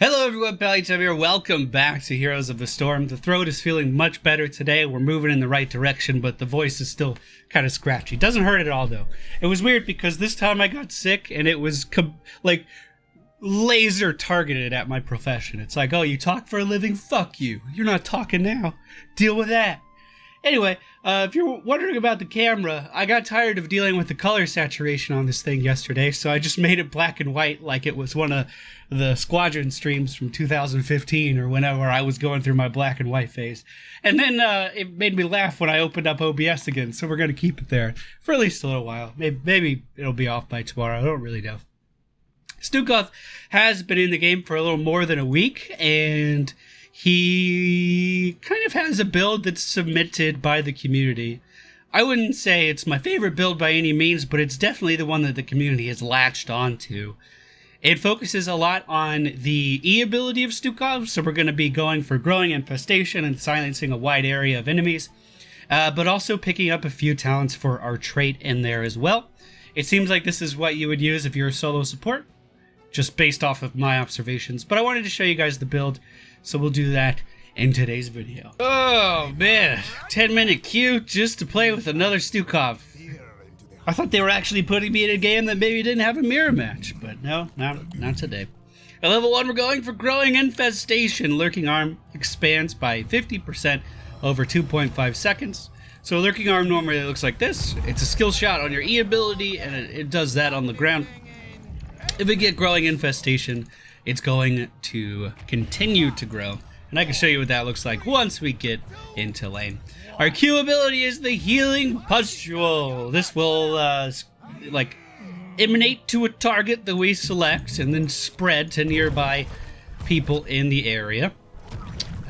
Hello everyone, MFPallytime here. Welcome back to Heroes of the Storm. The throat is feeling much better today. We're moving in the right direction, but the voice is still kind of scratchy. Doesn't hurt at all though. It was weird because this time I got sick and it was like laser targeted at my profession. It's like, oh, you talk for a living? Fuck you. You're not talking now. Deal with that. Anyway, if you're wondering about the camera, I got tired of dealing with the color saturation on this thing yesterday, so I just made it black and white like it was one of the Squadron streams from 2015 or whenever I was going through my black and white phase. And then it made me laugh when I opened up OBS again, so we're going to keep it there for at least a little while. Maybe it'll be off by tomorrow. I don't really know. Stukov has been in the game for a little more than a week, and he kind of has a build that's submitted by the community. I wouldn't say it's my favorite build by any means, but it's definitely the one that the community has latched onto. It focuses a lot on the E ability of Stukov, so we're going to be going for growing infestation and silencing a wide area of enemies, but also picking up a few talents for our trait in there as well. It seems like this is what you would use if you're a solo support, just based off of my observations, but I wanted to show you guys the build, so we'll do that in today's video. Oh man, 10-minute queue just to play with another Stukov. I thought they were actually putting me in a game that maybe didn't have a mirror match, but no, not today. At level 1, we're going for growing infestation. Lurking arm expands by 50% over 2.5 seconds. So lurking arm normally looks like this. It's a skill shot on your E ability, and it does that on the ground. If we get growing infestation, it's going to continue to grow. And I can show you what that looks like once we get into lane. Our Q ability is the Healing Pustule. This will emanate to a target that we select and then spread to nearby people in the area.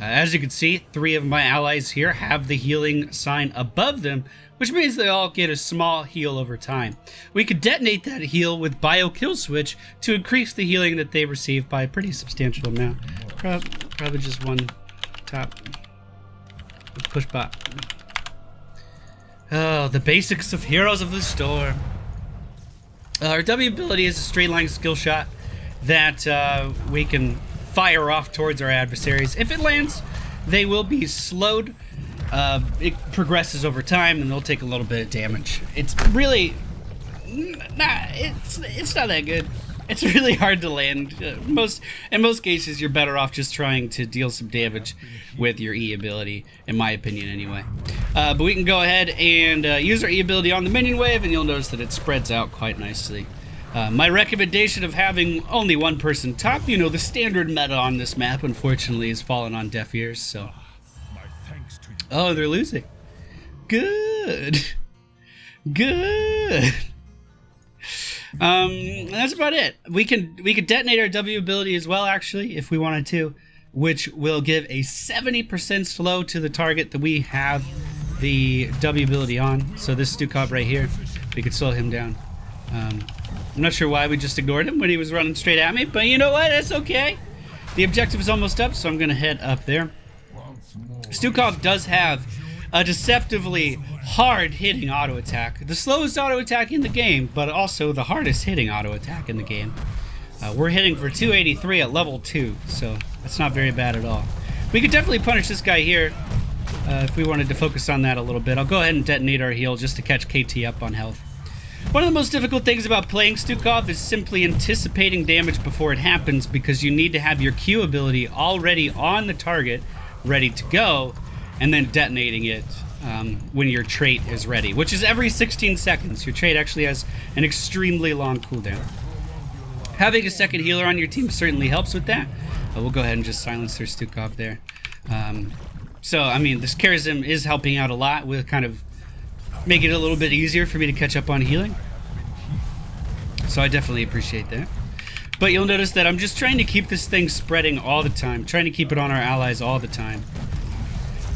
As you can see, 3 of my allies here have the healing sign above them, which means they all get a small heal over time. We could detonate that heal with Bio Kill Switch to increase the healing that they receive by a pretty substantial amount. Probably just one top. Push bot. Oh, the basics of Heroes of the Storm. Our W ability is a straight line skill shot that we can fire off towards our adversaries. If it lands, they will be slowed. It progresses over time and they'll take a little bit of damage. It's really it's not that good. It's really hard to land. In most cases, you're better off just trying to deal some damage with your E ability, in my opinion anyway. But we can go ahead and use our E ability on the minion wave, and you'll notice that it spreads out quite nicely. My recommendation of having only one person top, you know, the standard meta on this map, unfortunately, has fallen on deaf ears, so. Oh, they're losing. Good. Good. That's about it. We could detonate our W ability as well, actually, if we wanted to, which will give a 70% slow to the target that we have the W ability on. So this Stukov right here, we could slow him down. I'm not sure why we just ignored him when he was running straight at me, but you know what? That's okay. The objective is almost up, so I'm going to head up there. Stukov does have a deceptively hard-hitting auto attack. The slowest auto attack in the game, but also the hardest hitting auto attack in the game. We're hitting for 283 at level 2, so that's not very bad at all. We could definitely punish this guy here if we wanted to focus on that a little bit. I'll go ahead and detonate our heal just to catch KT up on health. One of the most difficult things about playing Stukov is simply anticipating damage before it happens, because you need to have your Q ability already on the target, ready to go, and then detonating it when your trait is ready, which is every 16 seconds. Your trait actually has an extremely long cooldown. Having a second healer on your team certainly helps with that. We'll go ahead and just silence their Stukov there. So, I mean, this charism is helping out a lot with kind of making it a little bit easier for me to catch up on healing. So I definitely appreciate that. But you'll notice that I'm just trying to keep this thing spreading all the time, trying to keep it on our allies all the time.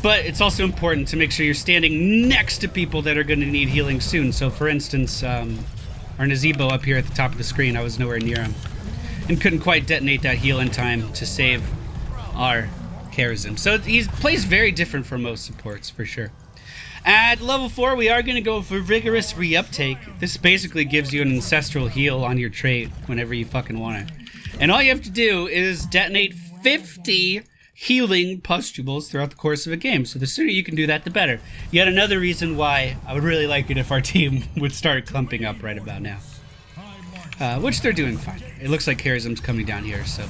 But it's also important to make sure you're standing next to people that are going to need healing soon. So for instance, our Nazebo up here at the top of the screen, I was nowhere near him and couldn't quite detonate that heal in time to save our charism. So he plays very different from most supports, for sure. At level 4, we are going to go for Vigorous Reuptake. This basically gives you an ancestral heal on your trait whenever you fucking want it. And all you have to do is detonate 50 healing pustules throughout the course of a game. So the sooner you can do that, the better. Yet another reason why I would really like it if our team would start clumping up right about now. Which they're doing fine. It looks like Charism's coming down here, so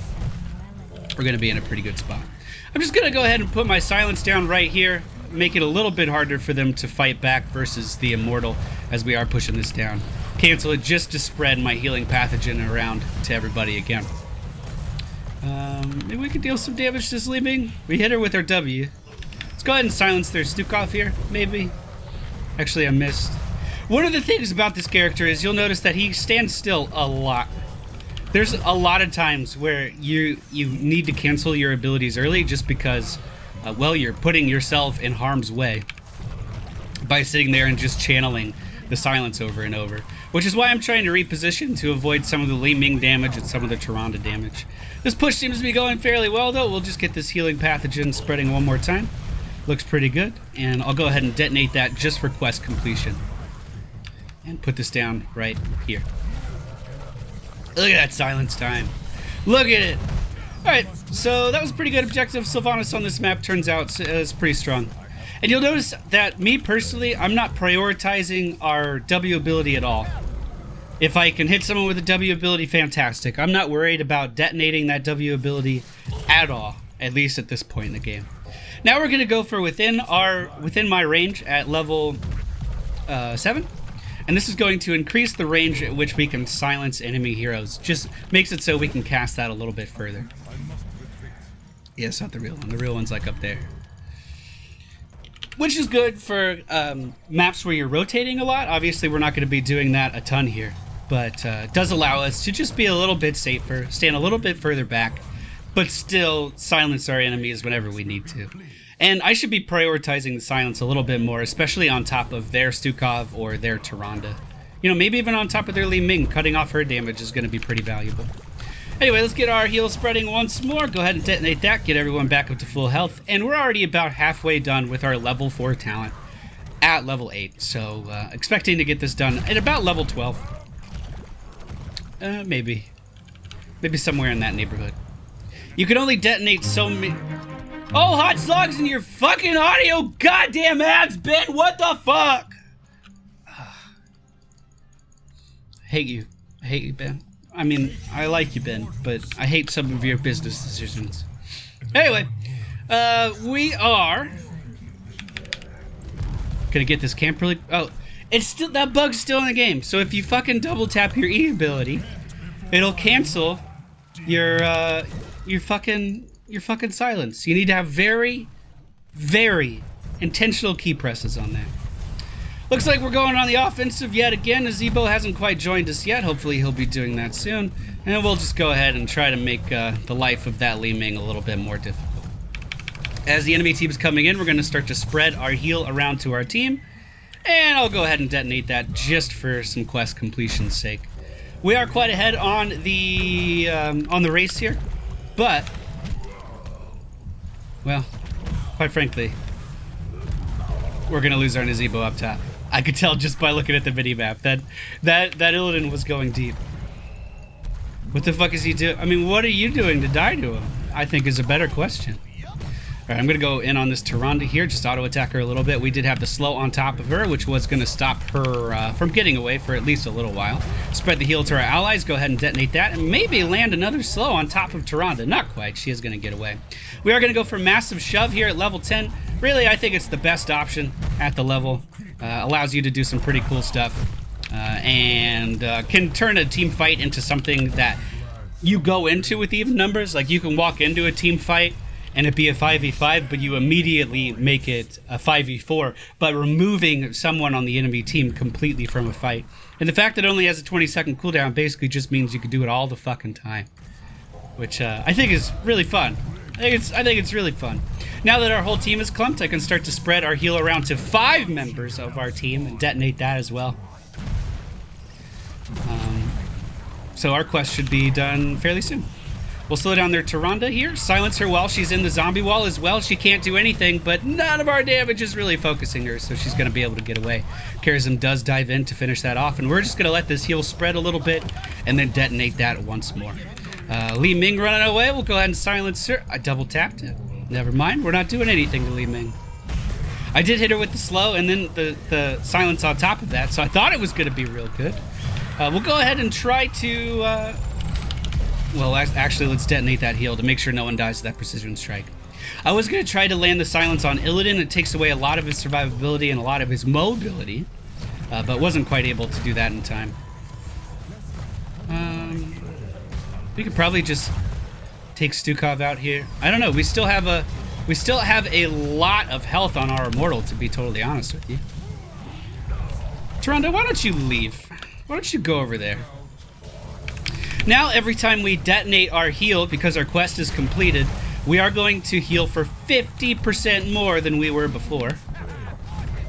we're going to be in a pretty good spot. I'm just going to go ahead and put my silence down right here, make it a little bit harder for them to fight back versus the Immortal as we are pushing this down. Cancel it just to spread my healing pathogen around to everybody again. Maybe we could deal some damage to this Li Ming. We hit her with our W. Let's go ahead and silence their Stukov here, maybe. Actually, I missed. One of the things about this character is you'll notice that he stands still a lot. There's a lot of times where you need to cancel your abilities early just because, well, you're putting yourself in harm's way by sitting there and just channeling the silence over and over. Which is why I'm trying to reposition to avoid some of the Li Ming damage and some of the Tyrande damage. This push seems to be going fairly well, though. We'll just get this healing pathogen spreading one more time. Looks pretty good. And I'll go ahead and detonate that just for quest completion. And put this down right here. Look at that silence time. Look at it. Alright, so that was a pretty good objective. Sylvanas on this map turns out is pretty strong. And you'll notice that me personally, I'm not prioritizing our W ability at all. If I can hit someone with a W ability, fantastic. I'm not worried about detonating that W ability at all, at least at this point in the game. Now we're going to go for within my range at level 7. And this is going to increase the range at which we can silence enemy heroes. Just makes it so we can cast that a little bit further. Yeah, it's not the real one. The real one's like up there. Which is good for maps where you're rotating a lot. Obviously, we're not going to be doing that a ton here. But it does allow us to just be a little bit safer, stand a little bit further back, but still silence our enemies whenever we need to. And I should be prioritizing the silence a little bit more, especially on top of their Stukov or their Tyrande. You know, maybe even on top of their Li Ming. Cutting off her damage is going to be pretty valuable. Anyway, let's get our heal spreading once more. Go ahead and detonate that, get everyone back up to full health. And we're already about halfway done with our level 4 talent at level 8. So expecting to get this done at about level 12. Maybe somewhere in that neighborhood. You can only detonate so many... Oh, HotS logs in your fucking audio goddamn ads, Ben! What the fuck? Hate you. I hate you, Ben. I mean, I like you, Ben, but I hate some of your business decisions. Anyway, we are gonna get this camp really... Oh, it's still... That bug's still in the game. So if you fucking double tap your E ability, it'll cancel your fucking silence. You need to have very, very intentional key presses on that. Looks like we're going on the offensive yet again. Azebo hasn't quite joined us yet. Hopefully he'll be doing that soon. And we'll just go ahead and try to make the life of that Li Ming a little bit more difficult. As the enemy team is coming in, we're going to start to spread our heal around to our team. And I'll go ahead and detonate that just for some quest completion's sake. We are quite ahead on the race here. But, well, quite frankly, we're going to lose our Nazebo up top. I could tell just by looking at the minimap that Illidan was going deep. What the fuck is he doing? I mean, what are you doing to die to him? I think is a better question. Alright, I'm going to go in on this Tyrande here, just auto-attack her a little bit. We did have the slow on top of her, which was going to stop her from getting away for at least a little while. Spread the heal to our allies, go ahead and detonate that, and maybe land another slow on top of Tyrande. Not quite, she is going to get away. We are going to go for Massive Shove here at level 10. Really, I think it's the best option at the level. Allows you to do some pretty cool stuff. And can turn a team fight into something that you go into with even numbers. Like, you can walk into a team fight and it be a 5v5, but you immediately make it a 5v4 by removing someone on the enemy team completely from a fight. And the fact that it only has a 20-second cooldown basically just means you can do it all the fucking time, which I think is really fun. I think it's really fun. Now that our whole team is clumped, I can start to spread our heal around to 5 members of our team and detonate that as well. So our quest should be done fairly soon. We'll slow down their Tyrande here, silence her while she's in the zombie wall as well. She can't do anything, but none of our damage is really focusing her, so she's going to be able to get away. Charism does dive in to finish that off, and we're just going to let this heal spread a little bit and then detonate that once more. Li Ming running away. We'll go ahead and silence her. I double tapped it. Never mind. We're not doing anything to Li Ming. I did hit her with the slow and then the silence on top of that, so I thought it was going to be real good. We'll go ahead and try to... well, actually, let's detonate that heal to make sure no one dies to that precision strike. I was going to try to land the silence on Illidan. It takes away a lot of his survivability and a lot of his mobility, but wasn't quite able to do that in time. We could probably just take Stukov out here. I don't know. We still have a lot of health on our immortal, to be totally honest with you. Tyrande, why don't you leave? Why don't you go over there? Now, every time we detonate our heal, because our quest is completed, we are going to heal for 50% more than we were before.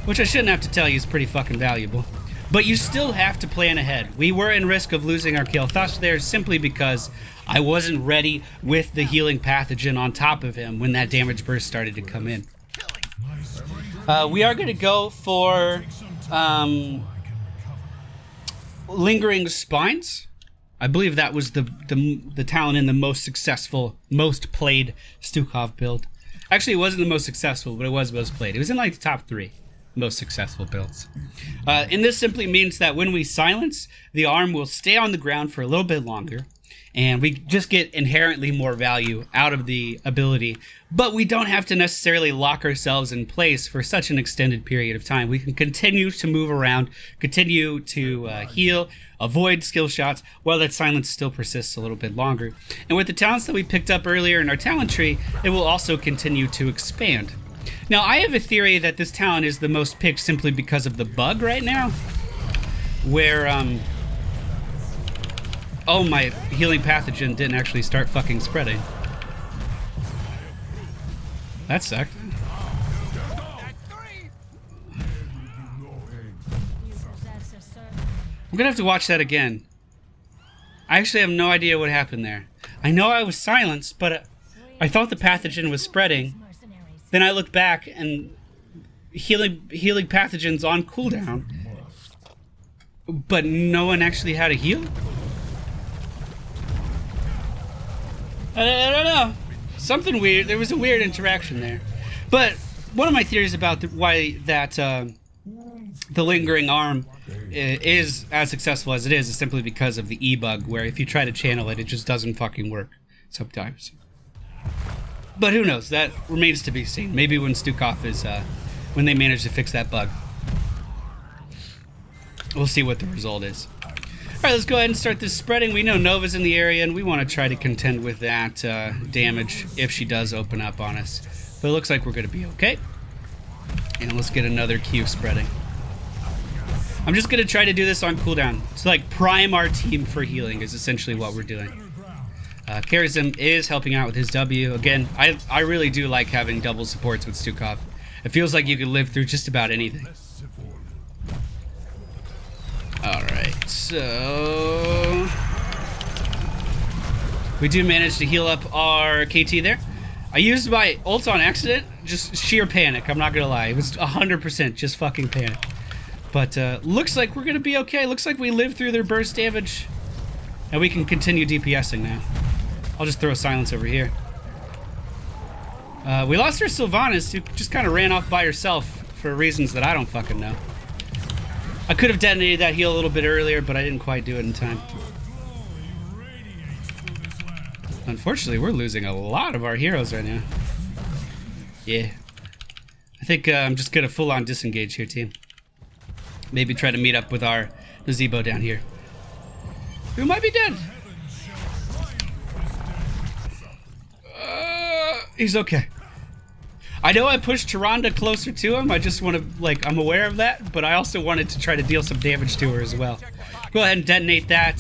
Which I shouldn't have to tell you is pretty fucking valuable. But you still have to plan ahead. We were in risk of losing our kill thus there simply because I wasn't ready with the healing pathogen on top of him when that damage burst started to come in. We are going to go for Lingering Spines. I believe that was the talent in the most successful, most played Stukov build. Actually, it wasn't the most successful, but it was most played. It was in like the top 3 most successful builds. And this simply means that when we silence, the arm will stay on the ground for a little bit longer, and we just get inherently more value out of the ability, but we don't have to necessarily lock ourselves in place for such an extended period of time. We can continue to move around, continue to heal, avoid skill shots, while that silence still persists a little bit longer. And with the talents that we picked up earlier in our talent tree, it will also continue to expand. Now, I have a theory that this talent is the most picked simply because of the bug right now, where, oh, my healing pathogen didn't actually start fucking spreading. That sucked. I'm gonna have to watch that again. I actually have no idea what happened there. I know I was silenced, but I thought the pathogen was spreading. Then I looked back and healing pathogens on cooldown, but no one actually had a heal. I don't know. Something weird. There was a weird interaction there. But one of my theories about why that the lingering arm is as successful as it is simply because of the E-bug, where if you try to channel it, it just doesn't fucking work sometimes. But who knows? That remains to be seen. Maybe when Stukov is, when they manage to fix that bug, we'll see what the result is. Alright, let's go ahead and start this spreading. We know Nova's in the area, and we want to try to contend with that damage if she does open up on us. But it looks like we're going to be okay. And let's get another Q spreading. I'm just going to try to do this on cooldown. So, like, prime our team for healing is essentially what we're doing. Charism is helping out with his W. Again, I really do like having double supports with Stukov. It feels like you can live through just about anything. Alright, so... we do manage to heal up our KT there. I used my ult on accident, just sheer panic, I'm not gonna lie. It was 100% just fucking panic. But looks like we're gonna be okay. Looks like we lived through their burst damage. And we can continue DPSing now. I'll just throw a silence over here. We lost our Sylvanas, who just kind of ran off by herself for reasons that I don't fucking know. I could have detonated that heal a little bit earlier, but I didn't quite do it in time. Unfortunately, we're losing a lot of our heroes right now. Yeah. I think I'm just gonna full-on disengage here, team. Maybe try to meet up with our gazebo down here. Who might be dead? He's okay. I know I pushed Tyrande closer to him. I just want to, like, I'm aware of that, but I also wanted to try to deal some damage to her as well. Go ahead and detonate that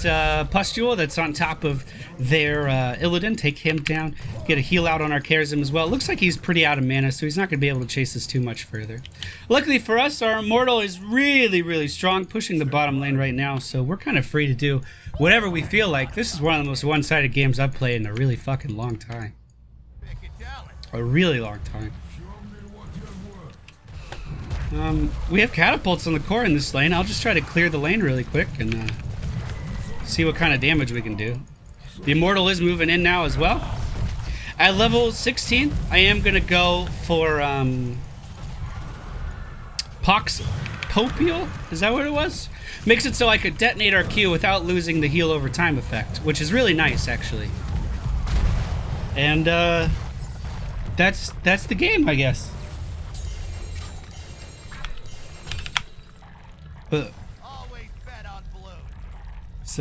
pustule that's on top of their Illidan. Take him down. Get a heal out on our Charism as well. It looks like he's pretty out of mana, so he's not going to be able to chase us too much further. Luckily for us, our Immortal is really, really strong, pushing the bottom lane right now, so we're kind of free to do whatever we feel like. This is one of the most one-sided games I've played in a really fucking long time. A really long time. We have catapults on the core in this lane. I'll just try to clear the lane really quick and see what kind of damage we can do. The Immortal is moving in now as well. At level 16, I am going to go for Pox Popiel? Is that what it was? Makes it so I could detonate our Q without losing the heal over time effect, which is really nice, actually. And that's the game, I guess. Always bet on blue. It's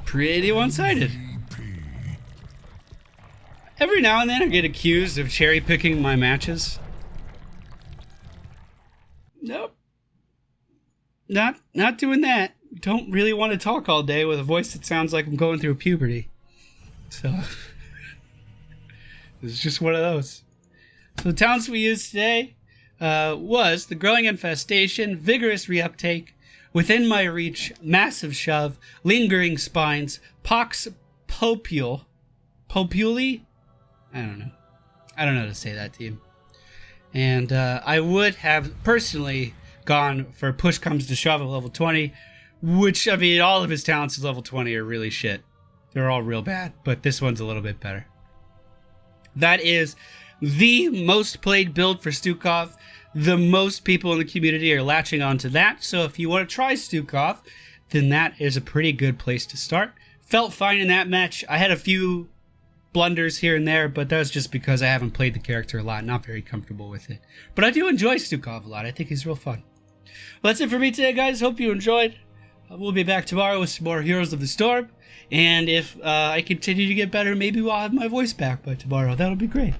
pretty one-sided. Every now and then I get accused of cherry-picking my matches. Nope. Not doing that. Don't really want to talk all day with a voice that sounds like I'm going through puberty. So this is just one of those. So the talents we used today was the Growing Infestation, Vigorous Reuptake, Within My Reach, Massive Shove, Lingering Spines, Pox Popule. Populi? I don't know how to say that to you. And I would have personally gone for Push Comes to Shove at level 20, which, I mean, all of his talents at level 20 are really shit. They're all real bad, but this one's a little bit better. That is the most played build for Stukov. The most people in the community are latching onto that, so if you want to try Stukov, then that is a pretty good place to start. Felt fine in that match. I had a few blunders here and there, but that was just because I haven't played the character a lot, not very comfortable with it. But I do enjoy Stukov a lot. I think he's real fun. Well, that's it for me today, guys. Hope you enjoyed. We'll be back tomorrow with some more Heroes of the Storm, and if I continue to get better, maybe we'll have my voice back by tomorrow. That'll be great.